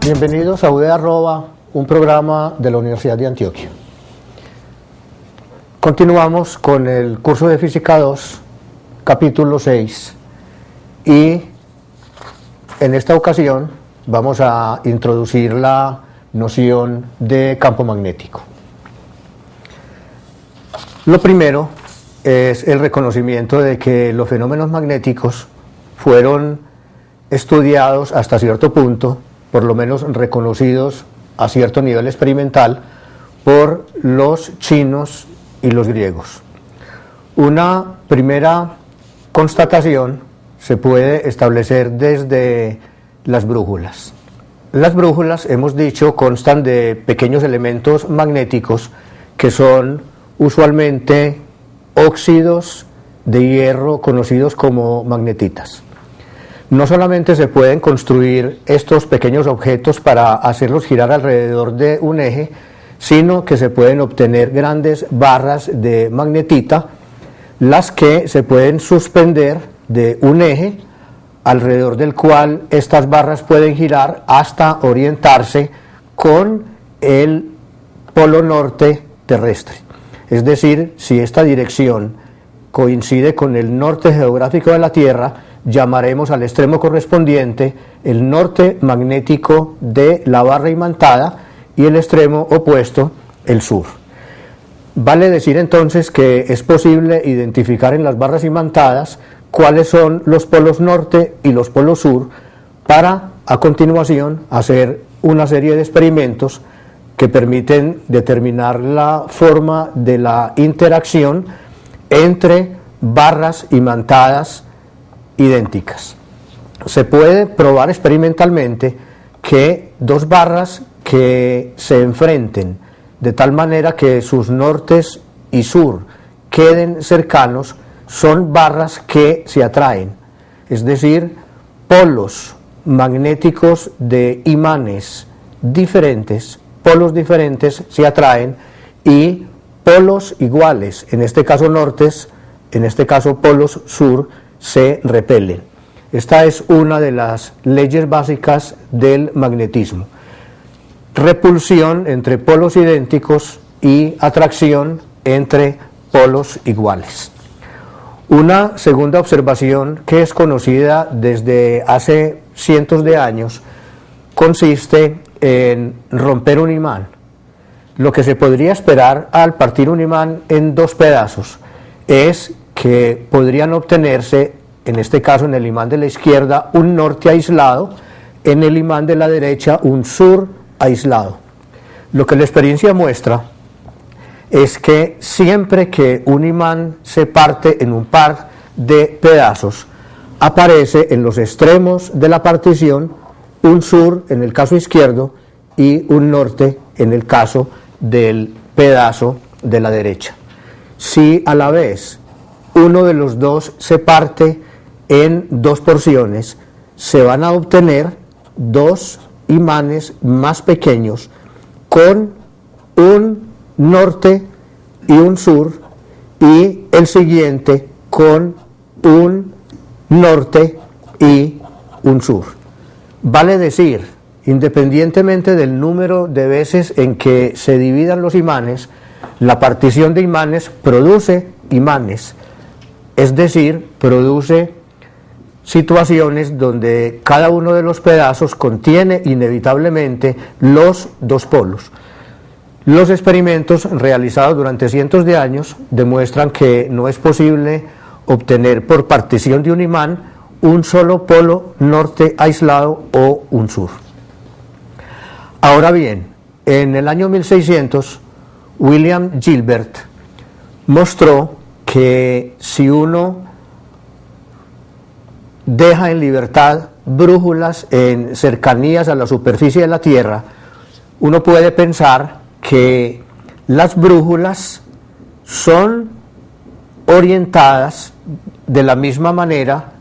Bienvenidos a UD Arroba, un programa de la Universidad de Antioquia. Continuamos con el curso de Física 2, capítulo 6, y en esta ocasión vamos a introducir la noción de campo magnético. Lo primero es el reconocimiento de que los fenómenos magnéticos fueron estudiados hasta cierto punto, por lo menos reconocidos a cierto nivel experimental, por los chinos y los griegos. Una primera constatación se puede establecer desde las brújulas. Las brújulas, hemos dicho, constan de pequeños elementos magnéticos que son usualmente óxidos de hierro conocidos como magnetitas. No solamente se pueden construir estos pequeños objetos para hacerlos girar alrededor de un eje, sino que se pueden obtener grandes barras de magnetita, las que se pueden suspender de un eje, alrededor del cual estas barras pueden girar hasta orientarse con el polo norte terrestre. Es decir, si esta dirección coincide con el norte geográfico de la Tierra, llamaremos al extremo correspondiente el norte magnético de la barra imantada y el extremo opuesto el sur. Vale decir entonces que es posible identificar en las barras imantadas cuáles son los polos norte y los polos sur para a continuación hacer una serie de experimentos que permiten determinar la forma de la interacción entre barras imantadas idénticas. Se puede probar experimentalmente que dos barras que se enfrenten de tal manera que sus nortes y sur queden cercanos son barras que se atraen, es decir, polos magnéticos de imanes diferentes, polos diferentes se atraen y polos iguales, en este caso nortes, en este caso polos sur, se repelen. Esta es una de las leyes básicas del magnetismo. Repulsión entre polos idénticos y atracción entre polos iguales. Una segunda observación que es conocida desde hace cientos de años consiste en romper un imán. Lo que se podría esperar al partir un imán en dos pedazos es que podrían obtenerse, en este caso en el imán de la izquierda, un norte aislado, en el imán de la derecha un sur aislado. Lo que la experiencia muestra es que siempre que un imán se parte en un par de pedazos, aparece en los extremos de la partición un sur en el caso izquierdo y un norte en el caso del pedazo de la derecha. Si a la vez uno de los dos se parte en dos porciones, se van a obtener dos imanes más pequeños con un norte y un sur, y el siguiente con un norte y un sur. Vale decir, independientemente del número de veces en que se dividan los imanes, la partición de imanes produce imanes, es decir, produce situaciones donde cada uno de los pedazos contiene inevitablemente los dos polos. Los experimentos realizados durante cientos de años demuestran que no es posible obtener por partición de un imán un solo polo norte aislado o un sur. Ahora bien, en el año 1600, William Gilbert mostró que si uno deja en libertad brújulas en cercanías a la superficie de la Tierra, uno puede pensar que las brújulas son orientadas de la misma manera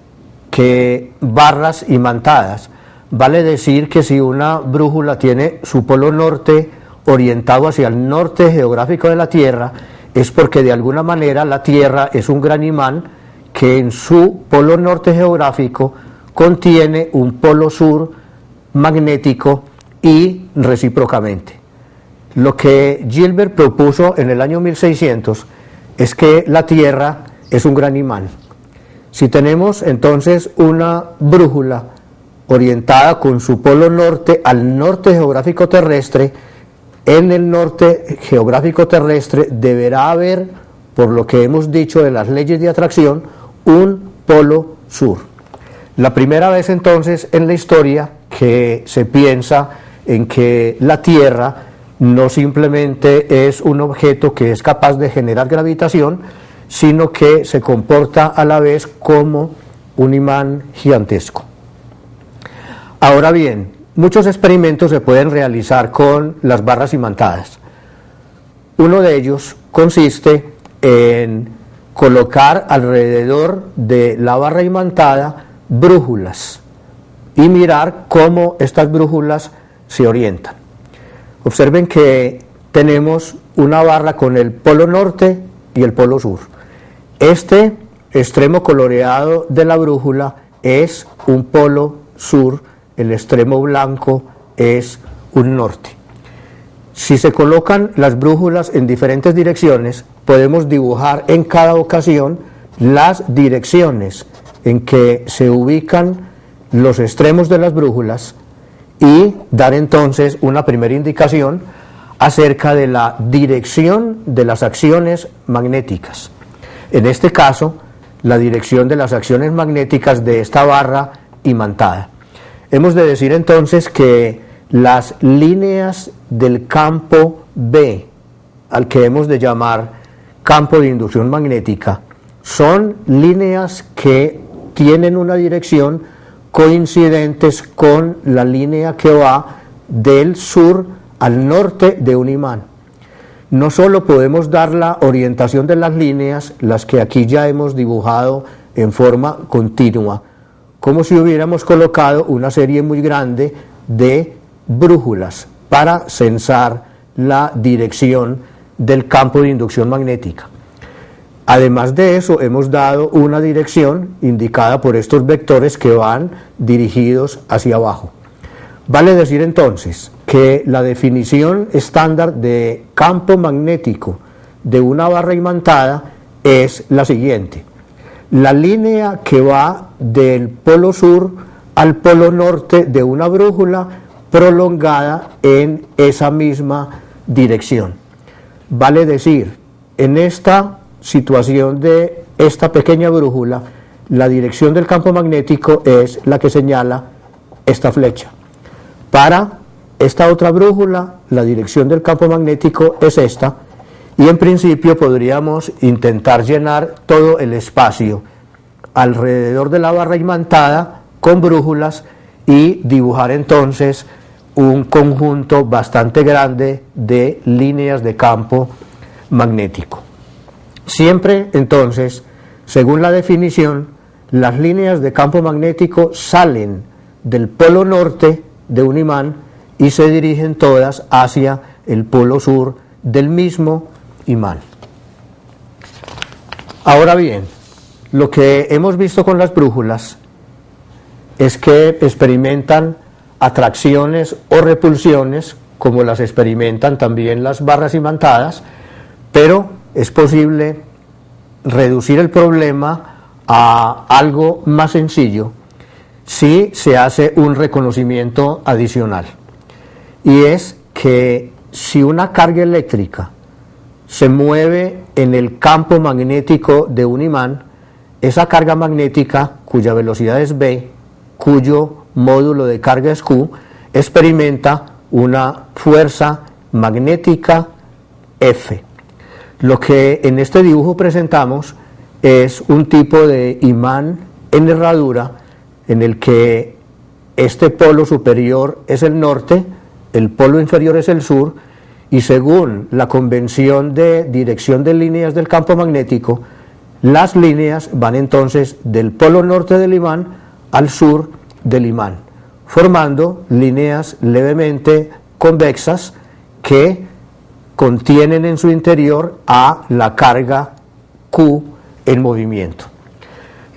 que barras imantadas. Vale decir que si una brújula tiene su polo norte orientado hacia el norte geográfico de la Tierra, es porque de alguna manera la Tierra es un gran imán que en su polo norte geográfico contiene un polo sur magnético y recíprocamente. Lo que Gilbert propuso en el año 1600 es que la Tierra es un gran imán. Si tenemos entonces una brújula orientada con su polo norte al norte geográfico terrestre, en el norte geográfico terrestre deberá haber, por lo que hemos dicho de las leyes de atracción, un polo sur. La primera vez entonces en la historia que se piensa en que la Tierra no simplemente es un objeto que es capaz de generar gravitación, sino que se comporta a la vez como un imán gigantesco. Ahora bien, muchos experimentos se pueden realizar con las barras imantadas. Uno de ellos consiste en colocar alrededor de la barra imantada brújulas y mirar cómo estas brújulas se orientan. Observen que tenemos una barra con el polo norte y el polo sur. Este extremo coloreado de la brújula es un polo sur, el extremo blanco es un norte. Si se colocan las brújulas en diferentes direcciones, podemos dibujar en cada ocasión las direcciones en que se ubican los extremos de las brújulas y dar entonces una primera indicación acerca de la dirección de las acciones magnéticas. En este caso, la dirección de las acciones magnéticas de esta barra imantada. Hemos de decir entonces que las líneas del campo B, al que hemos de llamar campo de inducción magnética, son líneas que tienen una dirección coincidentes con la línea que va del sur al norte de un imán. No solo podemos dar la orientación de las líneas, las que aquí ya hemos dibujado en forma continua, como si hubiéramos colocado una serie muy grande de brújulas para censar la dirección del campo de inducción magnética. Además de eso, hemos dado una dirección indicada por estos vectores que van dirigidos hacia abajo. Vale decir entonces que la definición estándar de campo magnético de una barra imantada es la siguiente: la línea que va del polo sur al polo norte de una brújula prolongada en esa misma dirección. Vale decir, en esta situación de esta pequeña brújula, la dirección del campo magnético es la que señala esta flecha. Para esta otra brújula, la dirección del campo magnético es esta, y en principio podríamos intentar llenar todo el espacio alrededor de la barra imantada con brújulas y dibujar entonces un conjunto bastante grande de líneas de campo magnético. Siempre entonces, según la definición, las líneas de campo magnético salen del polo norte de un imán y se dirigen todas hacia el polo sur del mismo imán. Ahora bien, lo que hemos visto con las brújulas es que experimentan atracciones o repulsiones, como las experimentan también las barras imantadas, pero es posible reducir el problema a algo más sencillo si se hace un reconocimiento adicional, y es que si una carga eléctrica se mueve en el campo magnético de un imán, esa carga magnética, cuya velocidad es v, cuyo módulo de carga es q, experimenta una fuerza magnética F. Lo que en este dibujo presentamos es un tipo de imán en herradura en el que este polo superior es el norte, el polo inferior es el sur, y según la convención de dirección de líneas del campo magnético, las líneas van entonces del polo norte del imán al sur del imán, formando líneas levemente convexas que contienen en su interior a la carga Q en movimiento.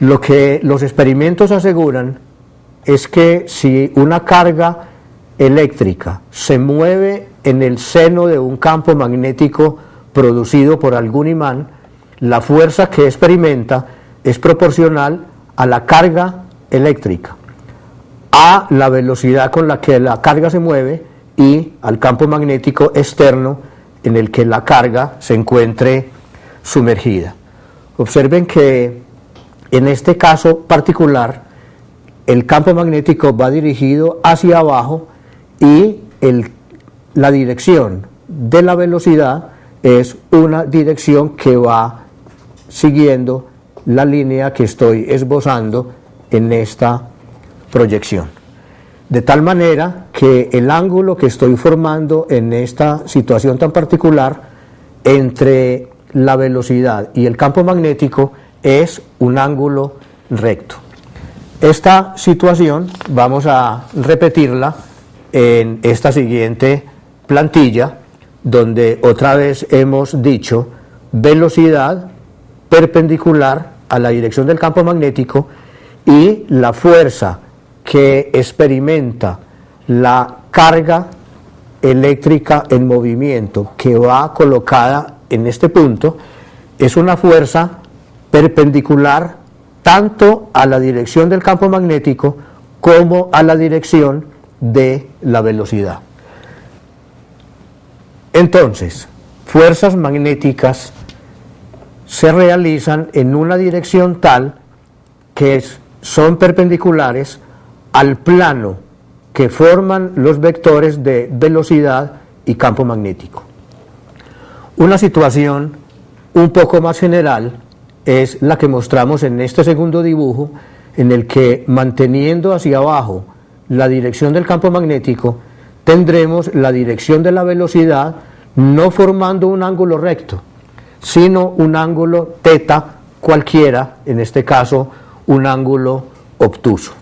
Lo que los experimentos aseguran es que si una carga eléctrica se mueve en el seno de un campo magnético producido por algún imán, la fuerza que experimenta es proporcional a la carga eléctrica, a la velocidad con la que la carga se mueve y al campo magnético externo en el que la carga se encuentre sumergida. Observen que en este caso particular el campo magnético va dirigido hacia abajo y la dirección de la velocidad es una dirección que va siguiendo la línea que estoy esbozando en esta proyección. De tal manera que el ángulo que estoy formando en esta situación tan particular entre la velocidad y el campo magnético es un ángulo recto. Esta situación vamos a repetirla en esta siguiente plantilla, donde otra vez hemos dicho velocidad perpendicular a la dirección del campo magnético y la fuerza que experimenta la carga eléctrica en movimiento que va colocada en este punto es una fuerza perpendicular tanto a la dirección del campo magnético como a la dirección de la velocidad. Entonces, fuerzas magnéticas se realizan en una dirección tal que son perpendiculares al plano que forman los vectores de velocidad y campo magnético. Una situación un poco más general es la que mostramos en este segundo dibujo, en el que manteniendo hacia abajo la dirección del campo magnético, tendremos la dirección de la velocidad no formando un ángulo recto, sino un ángulo teta cualquiera, en este caso un ángulo obtuso.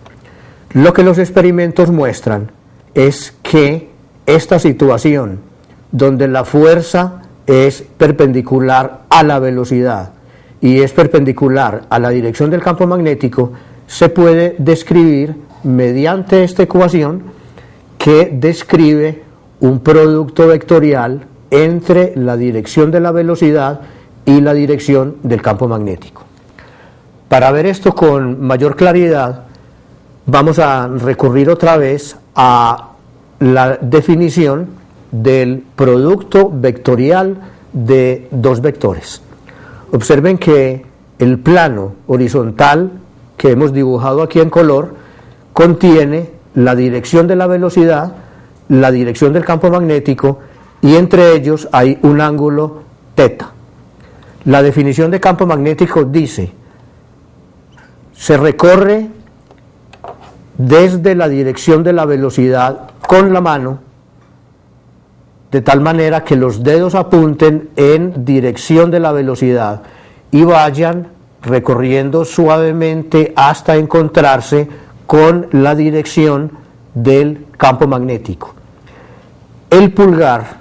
Lo que los experimentos muestran es que esta situación, donde la fuerza es perpendicular a la velocidad y es perpendicular a la dirección del campo magnético, se puede describir mediante esta ecuación que describe un producto vectorial entre la dirección de la velocidad y la dirección del campo magnético. Para ver esto con mayor claridad, vamos a recurrir otra vez a la definición del producto vectorial de dos vectores. Observen que el plano horizontal que hemos dibujado aquí en color contiene la dirección de la velocidad, la dirección del campo magnético y entre ellos hay un ángulo teta. La definición de campo magnético dice: se recorre desde la dirección de la velocidad con la mano, de tal manera que los dedos apunten en dirección de la velocidad y vayan recorriendo suavemente hasta encontrarse con la dirección del campo magnético. El pulgar,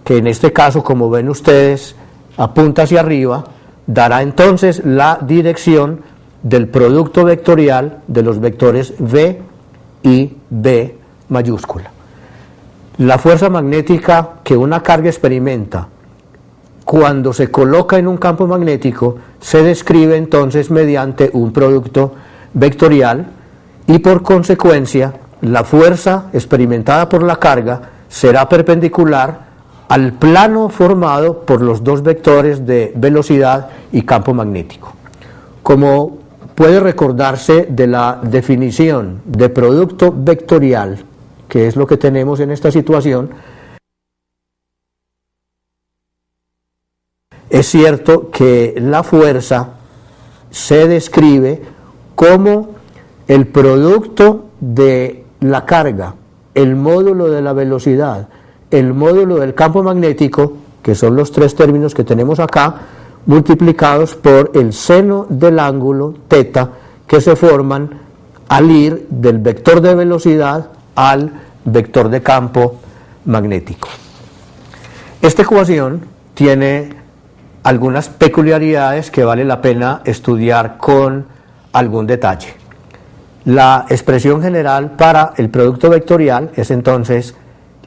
que en este caso, como ven ustedes, apunta hacia arriba, dará entonces la dirección del producto vectorial de los vectores V y B mayúscula. La fuerza magnética que una carga experimenta cuando se coloca en un campo magnético se describe entonces mediante un producto vectorial y por consecuencia la fuerza experimentada por la carga será perpendicular al plano formado por los dos vectores de velocidad y campo magnético. Como puede recordarse de la definición de producto vectorial, que es lo que tenemos en esta situación, es cierto que la fuerza se describe como el producto de la carga, el módulo de la velocidad, el módulo del campo magnético, que son los tres términos que tenemos acá, multiplicados por el seno del ángulo teta que se forman al ir del vector de velocidad al vector de campo magnético. Esta ecuación tiene algunas peculiaridades que vale la pena estudiar con algún detalle. La expresión general para el producto vectorial es entonces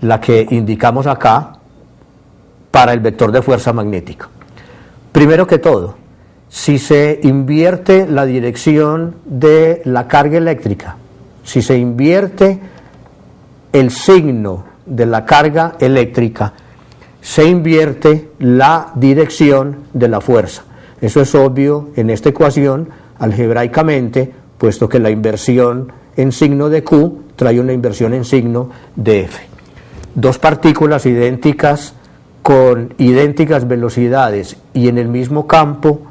la que indicamos acá para el vector de fuerza magnética. Primero que todo, si se invierte la dirección de la carga eléctrica, si se invierte el signo de la carga eléctrica, se invierte la dirección de la fuerza. Eso es obvio en esta ecuación algebraicamente, puesto que la inversión en signo de Q trae una inversión en signo de F. Dos partículas idénticas con idénticas velocidades y en el mismo campo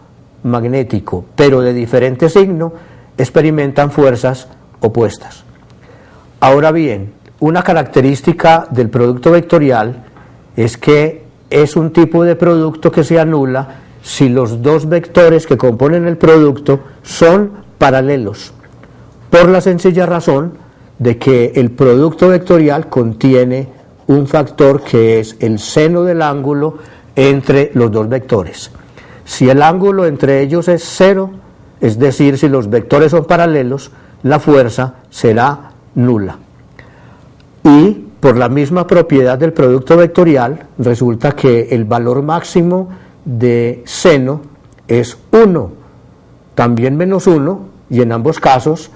magnético, pero de diferente signo, experimentan fuerzas opuestas. Ahora bien, una característica del producto vectorial es que es un tipo de producto que se anula si los dos vectores que componen el producto son paralelos, por la sencilla razón de que el producto vectorial contiene un factor que es el seno del ángulo entre los dos vectores. Si el ángulo entre ellos es cero, es decir, si los vectores son paralelos, la fuerza será nula. Y por la misma propiedad del producto vectorial, resulta que el valor máximo de seno es 1, también menos 1, y en ambos casos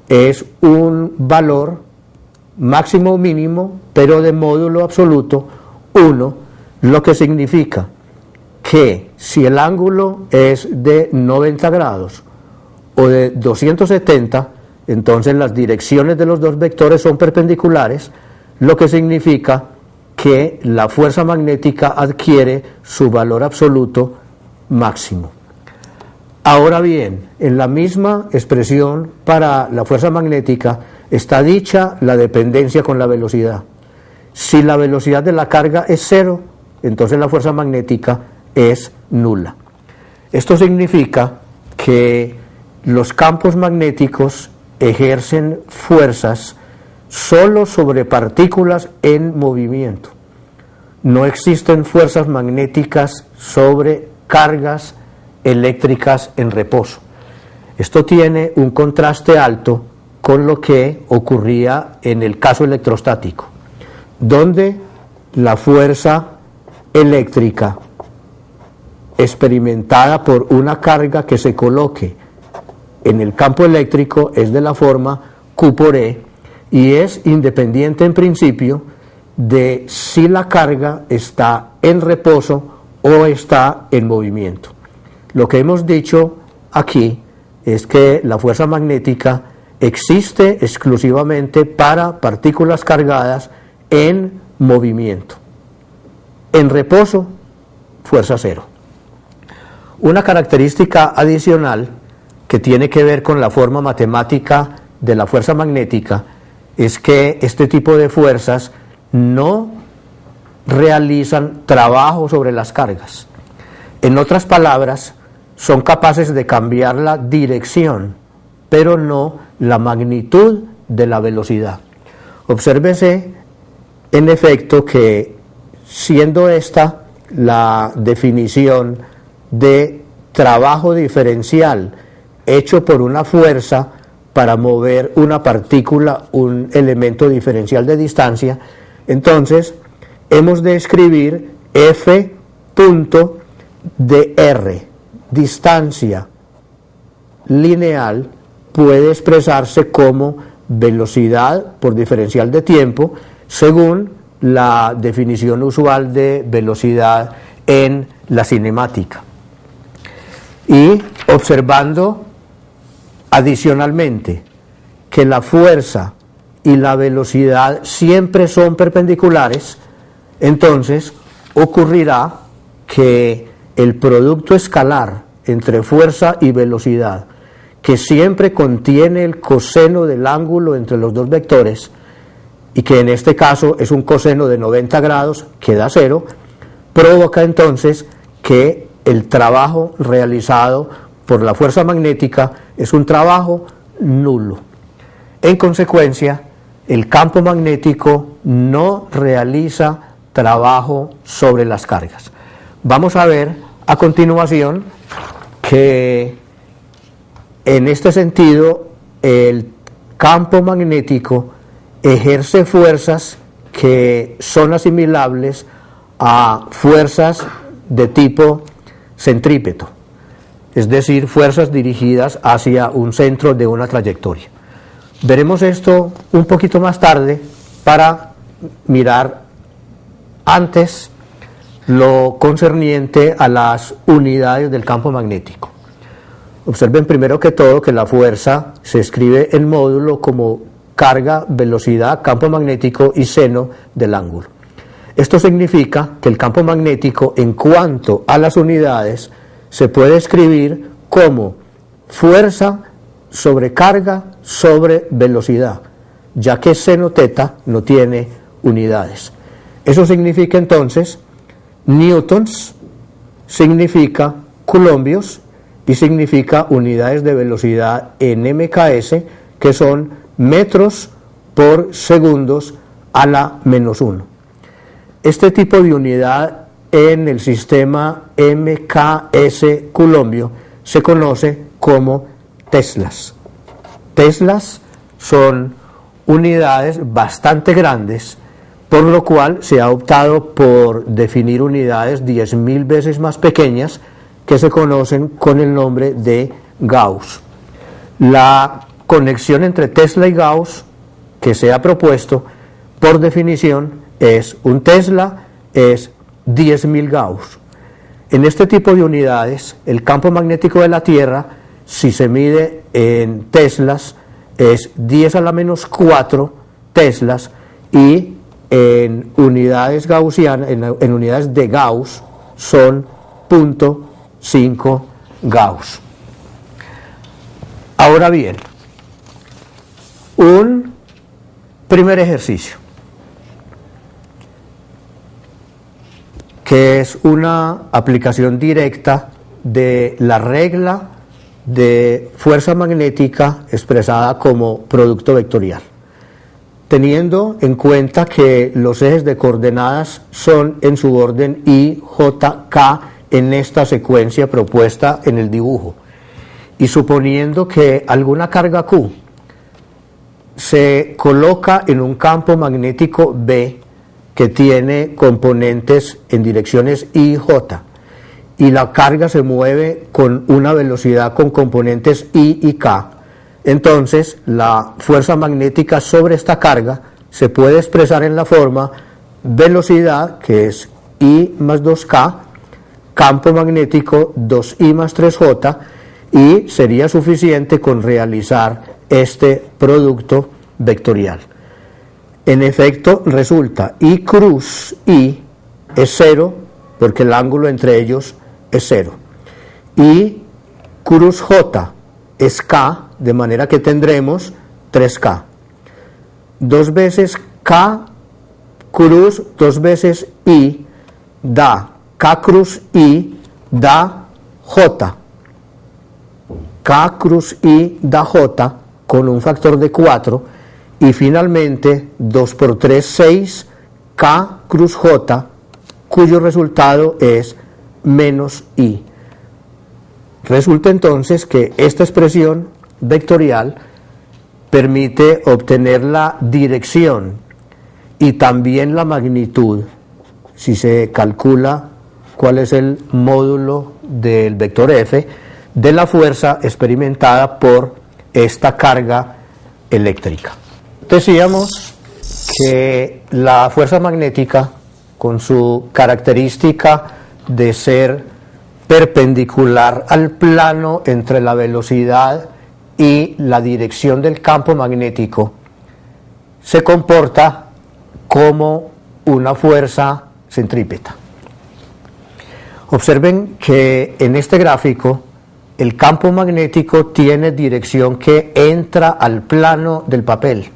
es un valor máximo o mínimo, pero de módulo absoluto 1, lo que significa que si el ángulo es de 90 grados o de 270, entonces las direcciones de los dos vectores son perpendiculares, lo que significa que la fuerza magnética adquiere su valor absoluto máximo. Ahora bien, en la misma expresión para la fuerza magnética está dicha la dependencia con la velocidad. Si la velocidad de la carga es cero, entonces la fuerza magnética es nula. Esto significa que los campos magnéticos ejercen fuerzas solo sobre partículas en movimiento. No existen fuerzas magnéticas sobre cargas eléctricas en reposo. Esto tiene un contraste alto con lo que ocurría en el caso electrostático, donde la fuerza eléctrica experimentada por una carga que se coloque en el campo eléctrico es de la forma Q por E y es independiente en principio de si la carga está en reposo o está en movimiento. Lo que hemos dicho aquí es que la fuerza magnética existe exclusivamente para partículas cargadas en movimiento. En reposo, fuerza cero. Una característica adicional que tiene que ver con la forma matemática de la fuerza magnética es que este tipo de fuerzas no realizan trabajo sobre las cargas. En otras palabras, son capaces de cambiar la dirección, pero no la magnitud de la velocidad. Obsérvese, en efecto, que siendo esta la definición de trabajo diferencial hecho por una fuerza para mover una partícula, un elemento diferencial de distancia, entonces hemos de escribir F punto de R, distancia lineal, puede expresarse como velocidad por diferencial de tiempo, según la definición usual de velocidad en la cinemática. Y observando adicionalmente que la fuerza y la velocidad siempre son perpendiculares, entonces ocurrirá que el producto escalar entre fuerza y velocidad, que siempre contiene el coseno del ángulo entre los dos vectores, y que en este caso es un coseno de 90 grados, que da cero, provoca entonces que el trabajo realizado por la fuerza magnética es un trabajo nulo. En consecuencia, el campo magnético no realiza trabajo sobre las cargas. Vamos a ver a continuación que en este sentido el campo magnético ejerce fuerzas que son asimilables a fuerzas de tipo centrípeto, es decir, fuerzas dirigidas hacia un centro de una trayectoria. Veremos esto un poquito más tarde para mirar antes lo concerniente a las unidades del campo magnético. Observen primero que todo que la fuerza se escribe en módulo como carga, velocidad, campo magnético y seno del ángulo. Esto significa que el campo magnético, en cuanto a las unidades, se puede escribir como fuerza sobre carga sobre velocidad, ya que seno teta no tiene unidades. Eso significa entonces newtons, significa coulombios y significa unidades de velocidad en mks, que son metros por segundos a la menos 1. Este tipo de unidad en el sistema MKS coulombio se conoce como teslas. Teslas son unidades bastante grandes, por lo cual se ha optado por definir unidades 10.000 veces más pequeñas que se conocen con el nombre de Gauss. La conexión entre Tesla y Gauss que se ha propuesto, por definición, es un Tesla es 10.000 Gauss. En este tipo de unidades, el campo magnético de la Tierra, si se mide en teslas, es 10 a la menos 4 teslas, y en unidades gaussianas, en unidades de Gauss, son 0.5 Gauss. Ahora bien, un primer ejercicio, que es una aplicación directa de la regla de fuerza magnética expresada como producto vectorial, teniendo en cuenta que los ejes de coordenadas son en su orden I, J, K en esta secuencia propuesta en el dibujo, y suponiendo que alguna carga Q se coloca en un campo magnético B que tiene componentes en direcciones I y J, y la carga se mueve con una velocidad con componentes I y K, entonces la fuerza magnética sobre esta carga se puede expresar en la forma velocidad, que es I más 2K, campo magnético 2I más 3J, y sería suficiente con realizar este producto vectorial. En efecto, resulta I cruz I es 0, porque el ángulo entre ellos es 0. I cruz J es K, de manera que tendremos 3K. 2 veces K cruz 2 veces I da K cruz I da J. K cruz I da J con un factor de 4, y finalmente 2 por 3, 6, K cruz J, cuyo resultado es menos I. Resulta entonces que esta expresión vectorial permite obtener la dirección y también la magnitud, si se calcula cuál es el módulo del vector F, de la fuerza experimentada por esta carga eléctrica. Decíamos que la fuerza magnética, con su característica de ser perpendicular al plano entre la velocidad y la dirección del campo magnético, se comporta como una fuerza centrípeta. Observen que en este gráfico el campo magnético tiene dirección que entra al plano del papel,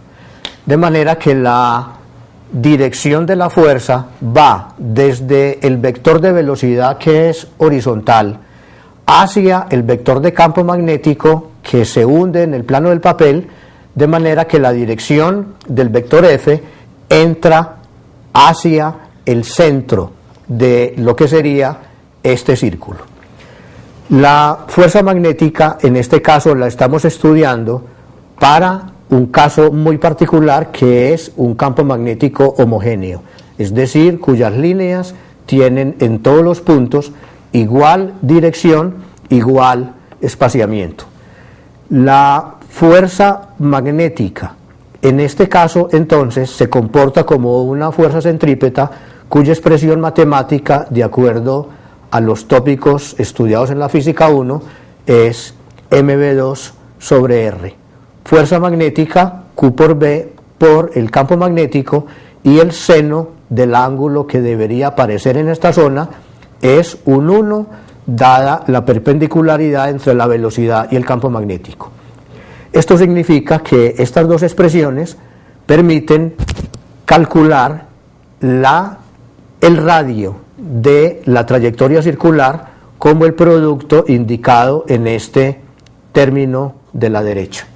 de manera que la dirección de la fuerza va desde el vector de velocidad, que es horizontal, hacia el vector de campo magnético, que se hunde en el plano del papel, de manera que la dirección del vector F entra hacia el centro de lo que sería este círculo. La fuerza magnética, en este caso, la estamos estudiando para un caso muy particular que es un campo magnético homogéneo, es decir, cuyas líneas tienen en todos los puntos igual dirección, igual espaciamiento. La fuerza magnética, en este caso, entonces, se comporta como una fuerza centrípeta cuya expresión matemática, de acuerdo a los tópicos estudiados en la física 1, es mv2 sobre r. Fuerza magnética, Q por B, por el campo magnético, y el seno del ángulo que debería aparecer en esta zona es un 1, dada la perpendicularidad entre la velocidad y el campo magnético. Esto significa que estas dos expresiones permiten calcular el radio de la trayectoria circular como el producto indicado en este término de la derecha.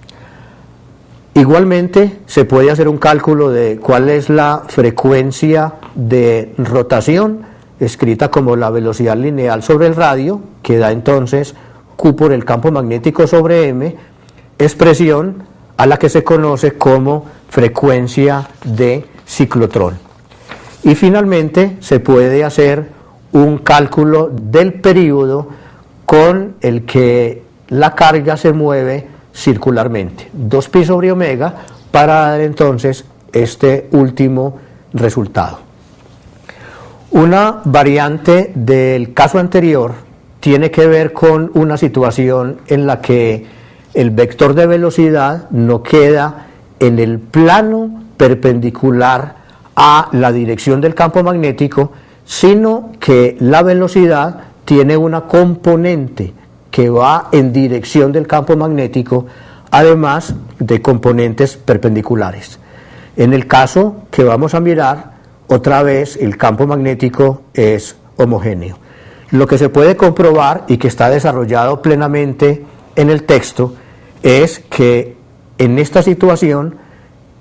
Igualmente se puede hacer un cálculo de cuál es la frecuencia de rotación, escrita como la velocidad lineal sobre el radio, que da entonces Q por el campo magnético sobre M, expresión a la que se conoce como frecuencia de ciclotrón. Y finalmente se puede hacer un cálculo del período con el que la carga se mueve circularmente, 2pi sobre omega, para dar entonces este último resultado. Una variante del caso anterior tiene que ver con una situación en la que el vector de velocidad no queda en el plano perpendicular a la dirección del campo magnético, sino que la velocidad tiene una componente que va en dirección del campo magnético, además de componentes perpendiculares. En el caso que vamos a mirar, otra vez el campo magnético es homogéneo. Lo que se puede comprobar y que está desarrollado plenamente en el texto es que en esta situación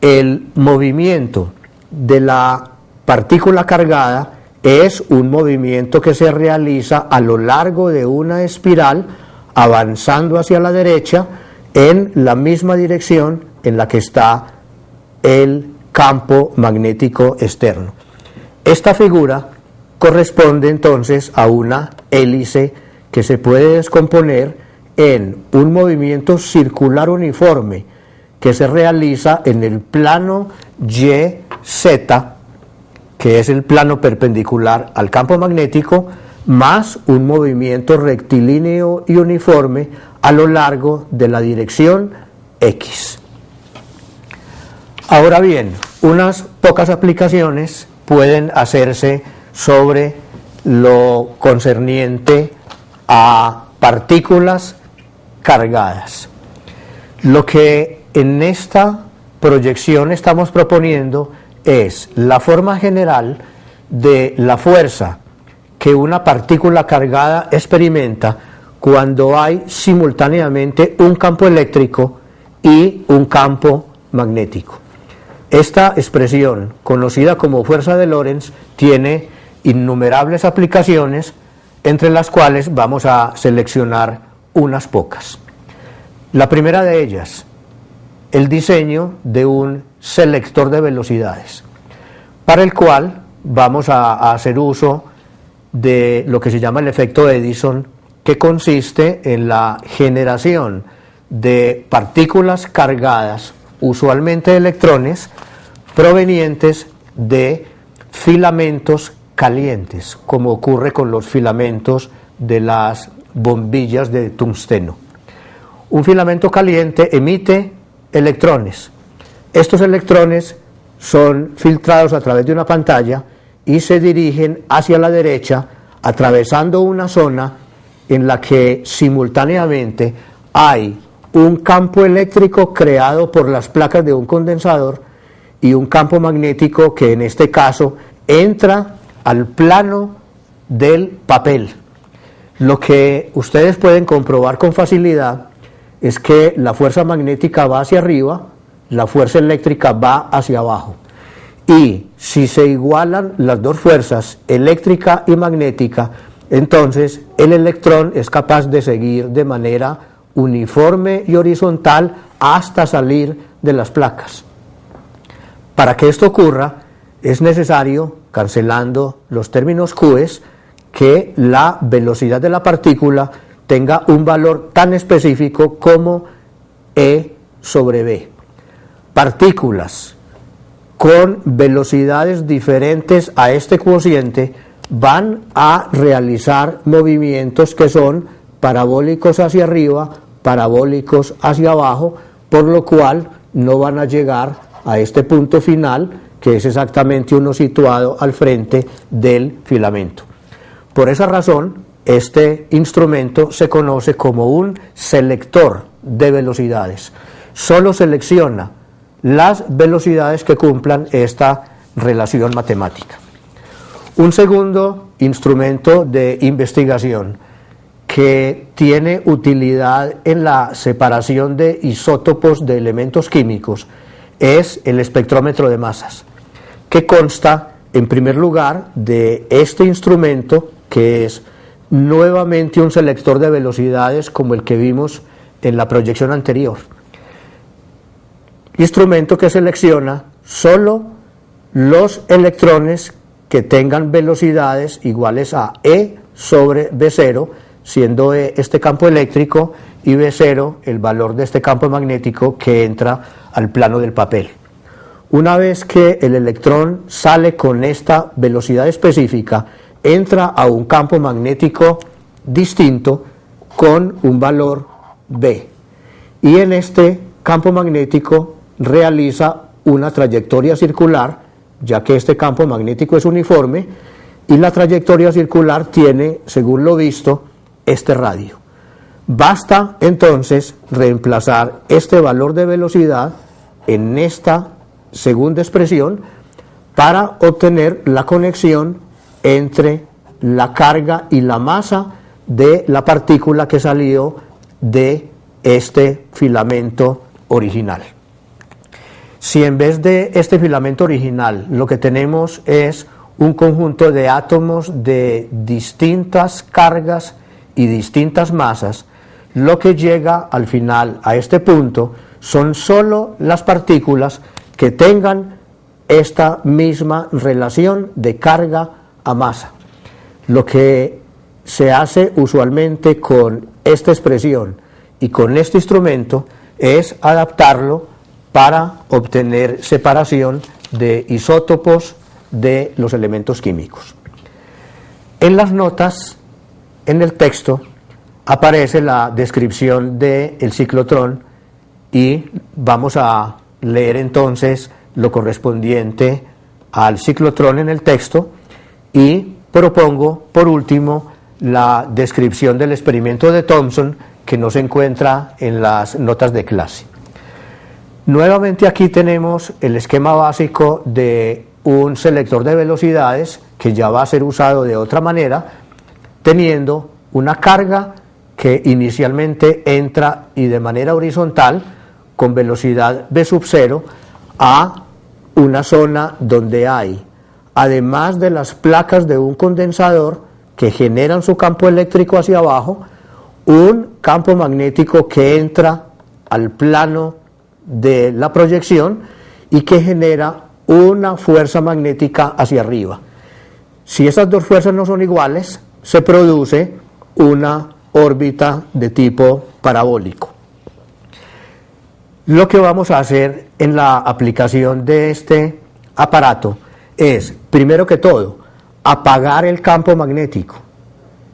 el movimiento de la partícula cargada es un movimiento que se realiza a lo largo de una espiral, avanzando hacia la derecha en la misma dirección en la que está el campo magnético externo. Esta figura corresponde entonces a una hélice que se puede descomponer en un movimiento circular uniforme que se realiza en el plano YZ, que es el plano perpendicular al campo magnético, más un movimiento rectilíneo y uniforme a lo largo de la dirección X. Ahora bien, unas pocas aplicaciones pueden hacerse sobre lo concerniente a partículas cargadas. Lo que en esta proyección estamos proponiendo es la forma general de la fuerza que una partícula cargada experimenta cuando hay simultáneamente un campo eléctrico y un campo magnético. Esta expresión, conocida como fuerza de Lorentz, tiene innumerables aplicaciones, entre las cuales vamos a seleccionar unas pocas. La primera de ellas, el diseño de un selector de velocidades, para el cual vamos a hacer uso de lo que se llama el efecto Edison, que consiste en la generación de partículas cargadas, usualmente electrones, provenientes de filamentos calientes, como ocurre con los filamentos de las bombillas de tungsteno. Un filamento caliente emite electrones. Estos electrones son filtrados a través de una pantalla y se dirigen hacia la derecha, atravesando una zona en la que simultáneamente hay un campo eléctrico creado por las placas de un condensador y un campo magnético que en este caso entra al plano del papel. Lo que ustedes pueden comprobar con facilidad es que la fuerza magnética va hacia arriba, la fuerza eléctrica va hacia abajo. Y si se igualan las dos fuerzas, eléctrica y magnética, entonces el electrón es capaz de seguir de manera uniforme y horizontal hasta salir de las placas. Para que esto ocurra, es necesario, cancelando los términos QEs, que la velocidad de la partícula tenga un valor tan específico como E sobre B. Partículas con velocidades diferentes a este cociente van a realizar movimientos que son parabólicos hacia arriba, parabólicos hacia abajo, por lo cual no van a llegar a este punto final, que es exactamente uno situado al frente del filamento. Por esa razón, este instrumento se conoce como un selector de velocidades. Solo selecciona las velocidades que cumplan esta relación matemática. Un segundo instrumento de investigación que tiene utilidad en la separación de isótopos de elementos químicos es el espectrómetro de masas, que consta en primer lugar de este instrumento, que es nuevamente un selector de velocidades como el que vimos en la proyección anterior. Instrumento que selecciona solo los electrones que tengan velocidades iguales a E sobre B0, siendo E este campo eléctrico y B0 el valor de este campo magnético que entra al plano del papel. Una vez que el electrón sale con esta velocidad específica, entra a un campo magnético distinto con un valor B, y en este campo magnético realiza una trayectoria circular, ya que este campo magnético es uniforme, y la trayectoria circular tiene, según lo visto, este radio. Basta entonces reemplazar este valor de velocidad en esta segunda expresión para obtener la conexión entre la carga y la masa de la partícula que salió de este filamento original. Si en vez de este filamento original lo que tenemos es un conjunto de átomos de distintas cargas y distintas masas, lo que llega al final a este punto son solo las partículas que tengan esta misma relación de carga a masa. Lo que se hace usualmente con esta expresión y con este instrumento es adaptarlo para obtener separación de isótopos de los elementos químicos. En las notas, en el texto, aparece la descripción del ciclotrón y vamos a leer entonces lo correspondiente al ciclotrón en el texto, y propongo por último la descripción del experimento de Thomson, que no se encuentra en las notas de clase. Nuevamente aquí tenemos el esquema básico de un selector de velocidades que ya va a ser usado de otra manera, teniendo una carga que inicialmente entra y de manera horizontal con velocidad v sub 0 a una zona donde hay, además de las placas de un condensador que generan su campo eléctrico hacia abajo, un campo magnético que entra al plano de la proyección y que genera una fuerza magnética hacia arriba. Si esas dos fuerzas no son iguales, se produce una órbita de tipo parabólico. Lo que vamos a hacer en la aplicación de este aparato es, primero que todo, apagar el campo magnético.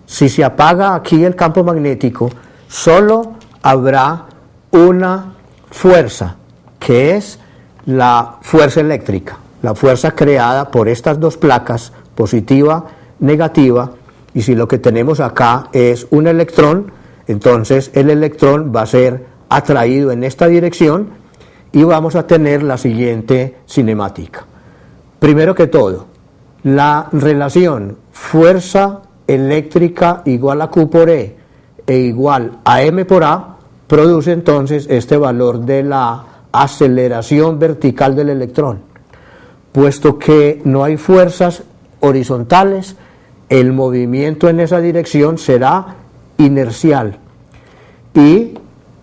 Si se apaga aquí el campo magnético, solo habrá una fuerza, que es la fuerza eléctrica, la fuerza creada por estas dos placas, positiva, negativa, y si lo que tenemos acá es un electrón, entonces el electrón va a ser atraído en esta dirección y vamos a tener la siguiente cinemática. Primero que todo, la relación fuerza eléctrica igual a Q por E e igual a M por A produce entonces este valor de la aceleración vertical del electrón. Puesto que no hay fuerzas horizontales, el movimiento en esa dirección será inercial y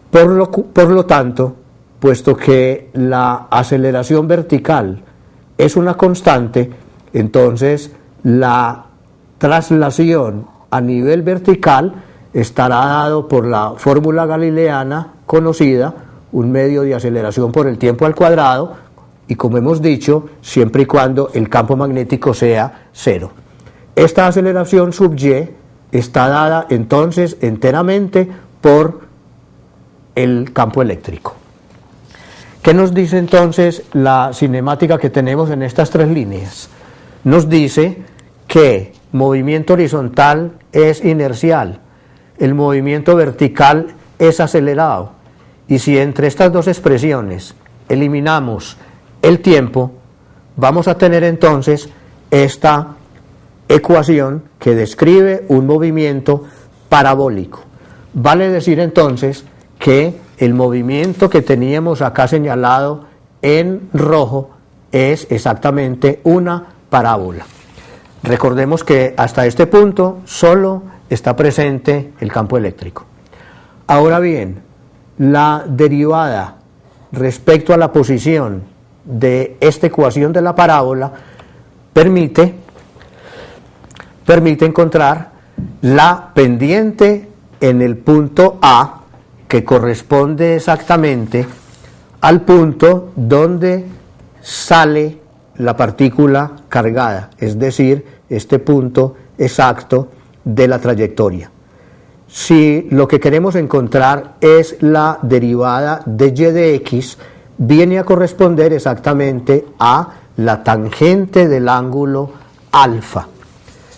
por lo tanto puesto que la aceleración vertical es una constante, entonces la traslación a nivel vertical estará dado por la fórmula galileana conocida, un medio de aceleración por el tiempo al cuadrado, y como hemos dicho, siempre y cuando el campo magnético sea cero. Esta aceleración sub y está dada entonces enteramente por el campo eléctrico. ¿Qué nos dice entonces la cinemática que tenemos en estas tres líneas? Nos dice que movimiento horizontal es inercial, el movimiento vertical es acelerado, y si entre estas dos expresiones eliminamos el tiempo, vamos a tener entonces esta ecuación que describe un movimiento parabólico. Vale decir entonces que el movimiento que teníamos acá señalado en rojo es exactamente una parábola. Recordemos que hasta este punto solo está presente el campo eléctrico. Ahora bien, la derivada respecto a la posición de esta ecuación de la parábola permite encontrar la pendiente en el punto A, que corresponde exactamente al punto donde sale la partícula cargada, es decir, este punto exacto de la trayectoria. Si lo que queremos encontrar es la derivada de y de x, viene a corresponder exactamente a la tangente del ángulo alfa.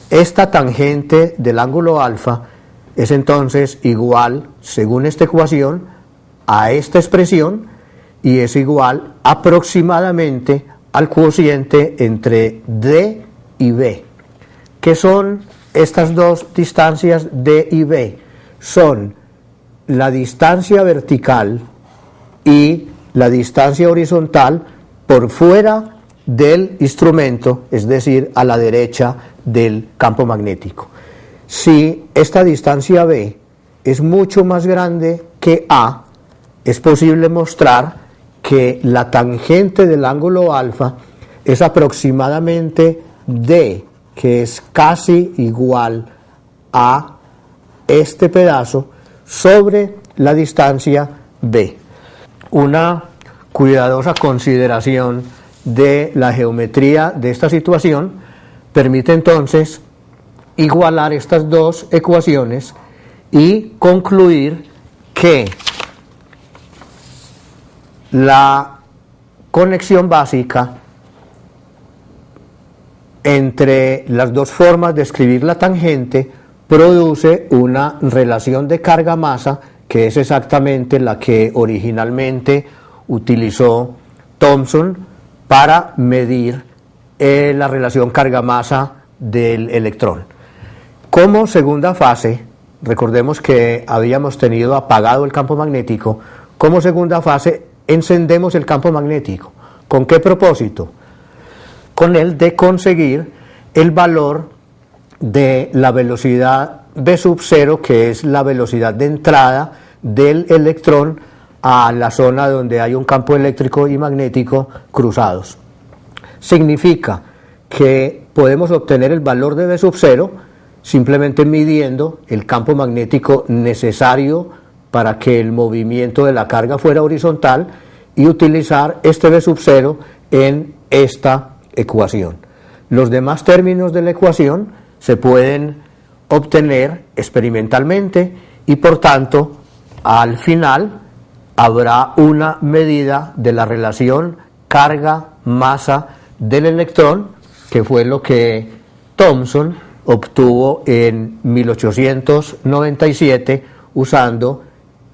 Esta tangente del ángulo alfa es entonces igual, según esta ecuación, a esta expresión, y es igual aproximadamente al cociente entre D y B. ¿Qué son estas dos distancias D y B? Son la distancia vertical y la distancia horizontal por fuera del instrumento, es decir, a la derecha del campo magnético. Si esta distancia B es mucho más grande que A, es posible mostrar que la tangente del ángulo alfa es aproximadamente D, que es casi igual a este pedazo sobre la distancia B. Una cuidadosa consideración de la geometría de esta situación permite entonces igualar estas dos ecuaciones y concluir que la conexión básica entre las dos formas de escribir la tangente produce una relación de carga-masa, que es exactamente la que originalmente utilizó Thomson para medir la relación carga-masa del electrón. Como segunda fase, recordemos que habíamos tenido apagado el campo magnético, como segunda fase encendemos el campo magnético. ¿Con qué propósito? Con el de conseguir el valor de la velocidad v sub 0, que es la velocidad de entrada del electrón a la zona donde hay un campo eléctrico y magnético cruzados. Significa que podemos obtener el valor de v sub 0 simplemente midiendo el campo magnético necesario para que el movimiento de la carga fuera horizontal y utilizar este v sub 0 en esta ecuación. Los demás términos de la ecuación se pueden obtener experimentalmente y por tanto al final habrá una medida de la relación carga-masa del electrón, que fue lo que Thomson obtuvo en 1897 usando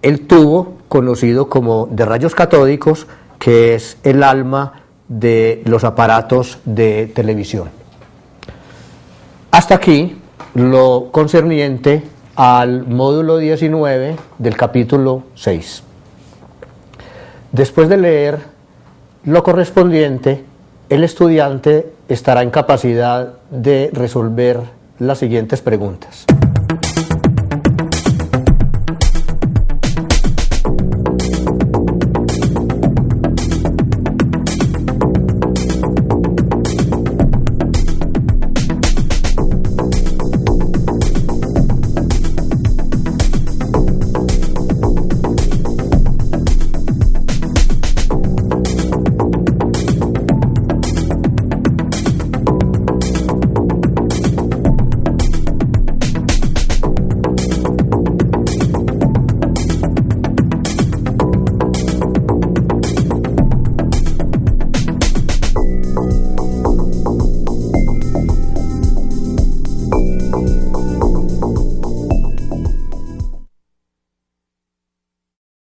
el tubo conocido como de rayos catódicos, que es el alma de los aparatos de televisión. Hasta aquí lo concerniente al módulo 19 del capítulo 6. Después de leer lo correspondiente, el estudiante estará en capacidad de resolver las siguientes preguntas.